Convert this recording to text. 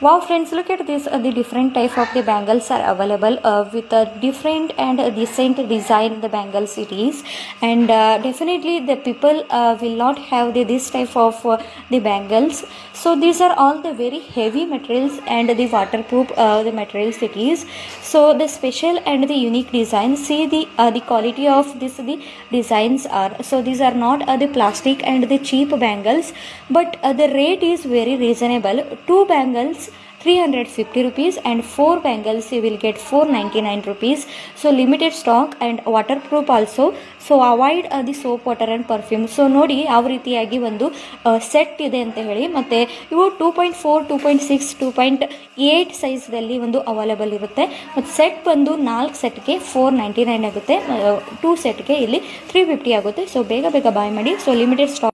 Wow friends, look at this, the different type of the bangles are available with a different and decent design the bangles it is, and definitely the people will not have this type of the bangles. So these are all the very heavy materials and the waterproof the materials it is. So the special and the unique design, see the quality of this the designs are. So these are not the plastic and the cheap bangles, but the rate is very reasonable. Two bangles 350 rupees and 4 bangles you will get 499 rupees. So limited stock and waterproof also. So avoid the soap water and perfume. So ನೋಡಿ ಯಾವ ರೀತಿಯಾಗಿ ಒಂದು set ಇದೆ ಅಂತ ಹೇಳಿ. ಮತ್ತು ಇವು 2.4 2.6 2.8 ಸೈಜ್ದಲ್ಲಿ ಒಂದು ಅವೈಲೇಬಲ್ ಇರುತ್ತೆ. ಮತ್ತು ಸೆಟ್ ಬಂದು 4 ಸೆಟ್ಗೆ 499 ಆಗುತ್ತೆ, 2 ಸೆಟ್ಗೆ ಇಲ್ಲಿ 350 ಆಗುತ್ತೆ. ಸೊ ಬೇಗ ಬಾಯ್ ಮಾಡಿ. So limited stock